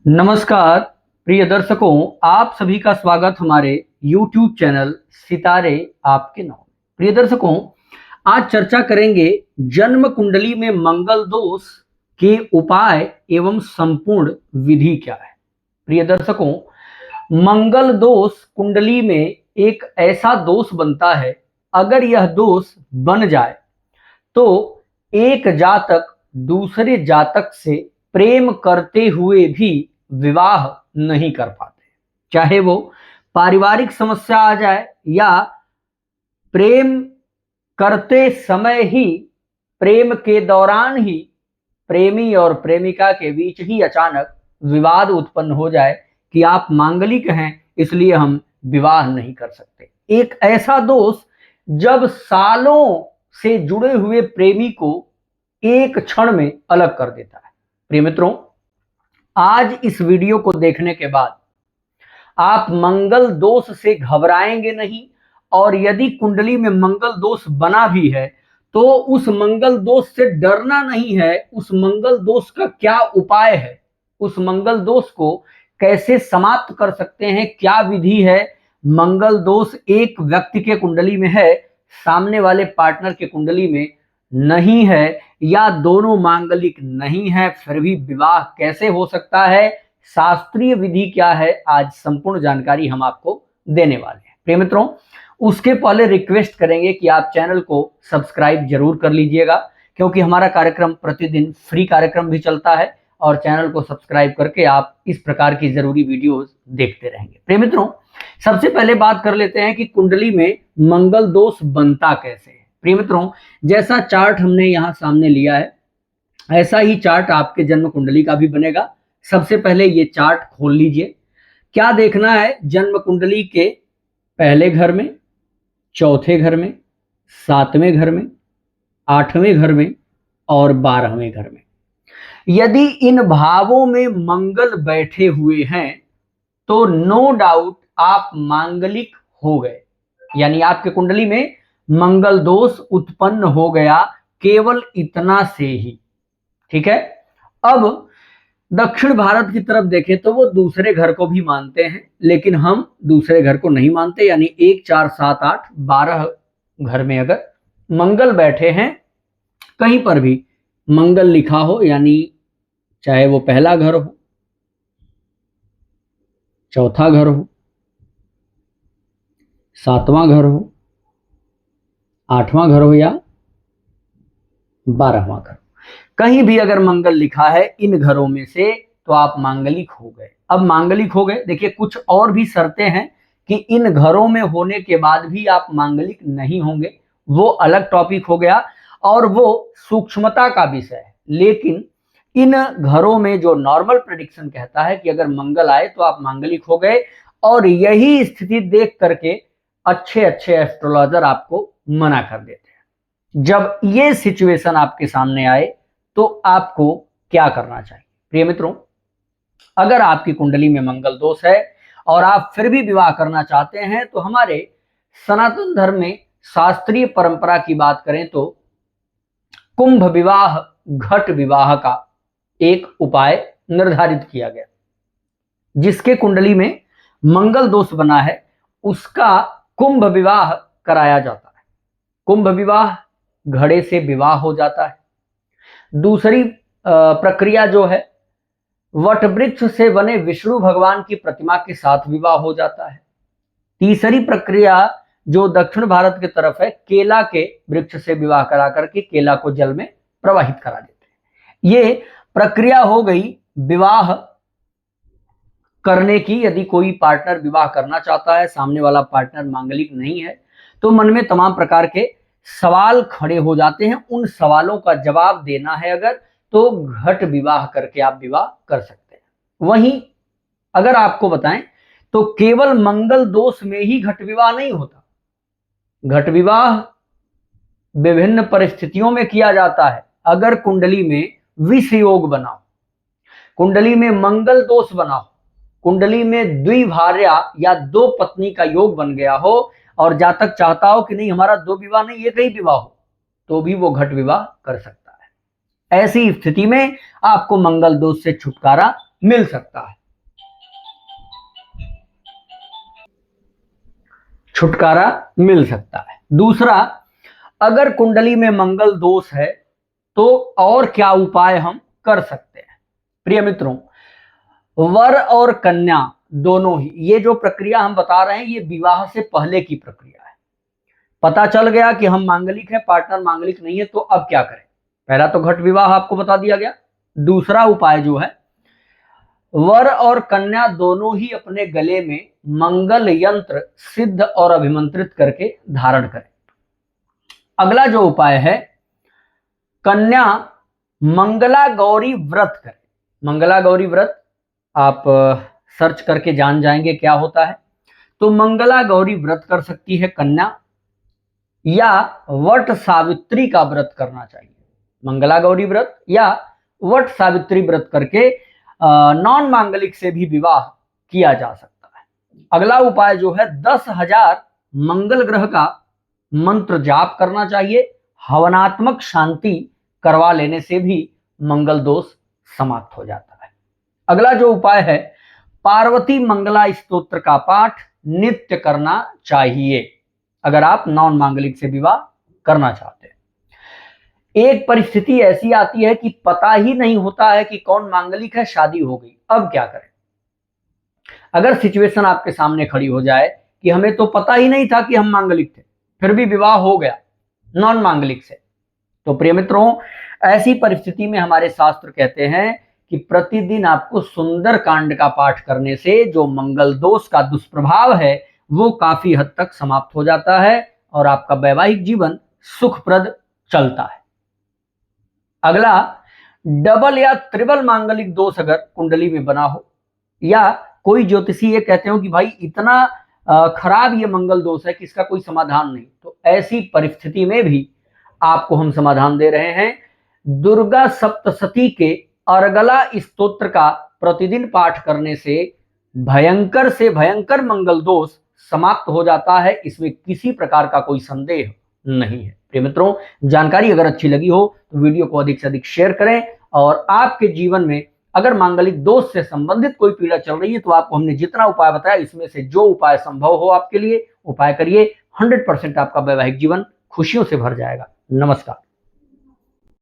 नमस्कार प्रिय दर्शकों, आप सभी का स्वागत हमारे YouTube चैनल सितारे आपके नाम। प्रिय दर्शकों, आज चर्चा करेंगे जन्म कुंडली में मंगल दोष के उपाय एवं संपूर्ण विधि क्या है। प्रिय दर्शकों, मंगल दोष कुंडली में एक ऐसा दोष बनता है, अगर यह दोष बन जाए तो एक जातक दूसरे जातक से प्रेम करते हुए भी विवाह नहीं कर पाते। चाहे वो पारिवारिक समस्या आ जाए या प्रेम करते समय ही, प्रेम के दौरान ही प्रेमी और प्रेमिका के बीच ही अचानक विवाद उत्पन्न हो जाए कि आप मांगलिक हैं इसलिए हम विवाह नहीं कर सकते। एक ऐसा दोष जब सालों से जुड़े हुए प्रेमी को एक क्षण में अलग कर देता है। प्रिय मित्रों, आज इस वीडियो को देखने के बाद आप मंगल दोष से घबराएंगे नहीं, और यदि कुंडली में मंगल दोष बना भी है तो उस मंगल दोष से डरना नहीं है। उस मंगल दोष का क्या उपाय है, उस मंगल दोष को कैसे समाप्त कर सकते हैं, क्या विधि है। मंगल दोष एक व्यक्ति के कुंडली में है, सामने वाले पार्टनर के कुंडली में नहीं है, या दोनों मांगलिक नहीं है, फिर भी विवाह कैसे हो सकता है, शास्त्रीय विधि क्या है, आज संपूर्ण जानकारी हम आपको देने वाले हैं। प्रिय मित्रों, उसके पहले रिक्वेस्ट करेंगे कि आप चैनल को सब्सक्राइब जरूर कर लीजिएगा, क्योंकि हमारा कार्यक्रम प्रतिदिन फ्री कार्यक्रम भी चलता है और चैनल को सब्सक्राइब करके आप इस प्रकार की जरूरी वीडियोस देखते रहेंगे। प्रिय मित्रों, सबसे पहले बात कर लेते हैं कि कुंडली में मंगल दोष बनता कैसे है। प्रिय मित्रों, जैसा चार्ट हमने यहाँ सामने लिया है, ऐसा ही चार्ट आपके जन्म कुंडली का भी बनेगा। सबसे पहले ये चार्ट खोल लीजिए। क्या देखना है, जन्म कुंडली के पहले घर में, चौथे घर में, सातवें घर में, आठवें घर में और 12वें घर में। यदि इन भावों में मंगल बैठे हुए हैं तो नो डाउट आप मांगलिक हो गए, यानी आपके कुंडली में मंगल दोष उत्पन्न हो गया, केवल इतना से ही। ठीक है। अब दक्षिण भारत की तरफ देखें तो वो दूसरे घर को भी मानते हैं, लेकिन हम दूसरे घर को नहीं मानते। यानी 1, 4, 7, 8, 12 घर में अगर मंगल बैठे हैं, कहीं पर भी मंगल लिखा हो, यानी चाहे वो पहला घर हो, चौथा घर हो, सातवां घर हो, आठवां घर हो या 12वां घर, कहीं भी अगर मंगल लिखा है इन घरों में से, तो आप मांगलिक हो गए। अब मांगलिक हो गए, देखिए कुछ और भी शर्तें हैं कि इन घरों में होने के बाद भी आप मांगलिक नहीं होंगे, वो अलग टॉपिक हो गया और वो सूक्ष्मता का विषय है। लेकिन इन घरों में जो नॉर्मल प्रेडिक्शन कहता है कि अगर मंगल आए तो आप मांगलिक हो गए, और यही स्थिति देख करके अच्छे अच्छे एस्ट्रोलॉजर आपको मना कर देते हैं। जब ये सिचुएशन आपके सामने आए तो आपको क्या करना चाहिए। प्रिय मित्रों, अगर आपकी कुंडली में मंगल दोष है और आप फिर भी विवाह करना चाहते हैं, तो हमारे सनातन धर्म में शास्त्रीय परंपरा की बात करें तो कुंभ विवाह, घट विवाह का एक उपाय निर्धारित किया गया। जिसके कुंडली में मंगल दोष बना है उसका कुंभ विवाह कराया जाता है। कुंभ विवाह घड़े से विवाह हो जाता है। दूसरी प्रक्रिया जो है, वट वृक्ष से बने विष्णु भगवान की प्रतिमा के साथ विवाह हो जाता है। तीसरी प्रक्रिया जो दक्षिण भारत की तरफ है, केला के वृक्ष से विवाह करा करके केला को जल में प्रवाहित करा देते हैं। ये प्रक्रिया हो गई विवाह करने की। यदि कोई पार्टनर विवाह करना चाहता है, सामने वाला पार्टनर मांगलिक नहीं है, तो मन में तमाम प्रकार के सवाल खड़े हो जाते हैं। उन सवालों का जवाब देना है अगर, तो घट विवाह करके आप विवाह कर सकते हैं। वहीं अगर आपको बताएं तो केवल मंगल दोष में ही घट विवाह नहीं होता। घट विवाह विभिन्न परिस्थितियों में किया जाता है। अगर कुंडली में विष योग बना हो, कुंडली में मंगल दोष बना हो, कुंडली में द्विभार्या या 2 पत्नी का योग बन गया हो, और जातक चाहता हो कि नहीं हमारा 2 विवाह नहीं एक ही विवाह हो, तो भी वो घट विवाह कर सकता है। ऐसी स्थिति में आपको मंगल दोष से छुटकारा मिल सकता है। छुटकारा मिल सकता है। दूसरा, अगर कुंडली में मंगल दोष है तो और क्या उपाय हम कर सकते हैं? प्रिय मित्रों, वर और कन्या दोनों ही, ये जो प्रक्रिया हम बता रहे हैं ये विवाह से पहले की प्रक्रिया है। पता चल गया कि हम मांगलिक हैं, पार्टनर मांगलिक नहीं है, तो अब क्या करें? पहला तो घट विवाह आपको बता दिया गया। दूसरा उपाय जो है, वर और कन्या दोनों ही अपने गले में मंगल यंत्र सिद्ध और अभिमंत्रित करके धारण करें। अगला जो उपाय है, कन्या मंगला गौरी व्रत करें। मंगला गौरी व्रत आप सर्च करके जान जाएंगे क्या होता है। तो मंगला गौरी व्रत कर सकती है कन्या, या वट सावित्री का व्रत करना चाहिए। मंगला गौरी व्रत या वट सावित्री व्रत करके नॉन मांगलिक से भी विवाह किया जा सकता है। अगला उपाय जो है, 10,000 मंगल ग्रह का मंत्र जाप करना चाहिए। हवनात्मक शांति करवा लेने से भी मंगल दोष समाप्त हो जाता है। अगला जो उपाय है, पार्वती मंगला स्तोत्र का पाठ नित्य करना चाहिए अगर आप नॉन मांगलिक से विवाह करना चाहते हैं। एक परिस्थिति ऐसी आती है कि पता ही नहीं होता है कि कौन मांगलिक है, शादी हो गई, अब क्या करें? अगर सिचुएशन आपके सामने खड़ी हो जाए कि हमें तो पता ही नहीं था कि हम मांगलिक थे, फिर भी विवाह हो गया नॉन मांगलिक से, तो प्रिय मित्रों, ऐसी परिस्थिति में हमारे शास्त्र कहते हैं कि प्रतिदिन आपको सुंदर कांड का पाठ करने से जो मंगल दोष का दुष्प्रभाव है वो काफी हद तक समाप्त हो जाता है और आपका वैवाहिक जीवन सुखप्रद चलता है। अगला, डबल या ट्रिपल मांगलिक दोष अगर कुंडली में बना हो, या कोई ज्योतिषी ये कहते हो कि भाई इतना खराब ये मंगल दोष है कि इसका कोई समाधान नहीं, तो ऐसी परिस्थिति में भी आपको हम समाधान दे रहे हैं। दुर्गा सप्तशती के अर्गला स्तोत्र का प्रतिदिन पाठ करने से भयंकर से भयंकर मंगल दोष समाप्त हो जाता है, इसमें किसी प्रकार का कोई संदेह नहीं है। प्रिय मित्रों, जानकारी अगर अच्छी लगी हो तो वीडियो को अधिक से अधिक शेयर करें, और आपके जीवन में अगर मांगलिक दोष से संबंधित कोई पीड़ा चल रही है तो आपको हमने जितना उपाय बताया इसमें से जो उपाय संभव हो आपके लिए उपाय करिए। 100% आपका वैवाहिक जीवन खुशियों से भर जाएगा। नमस्कार।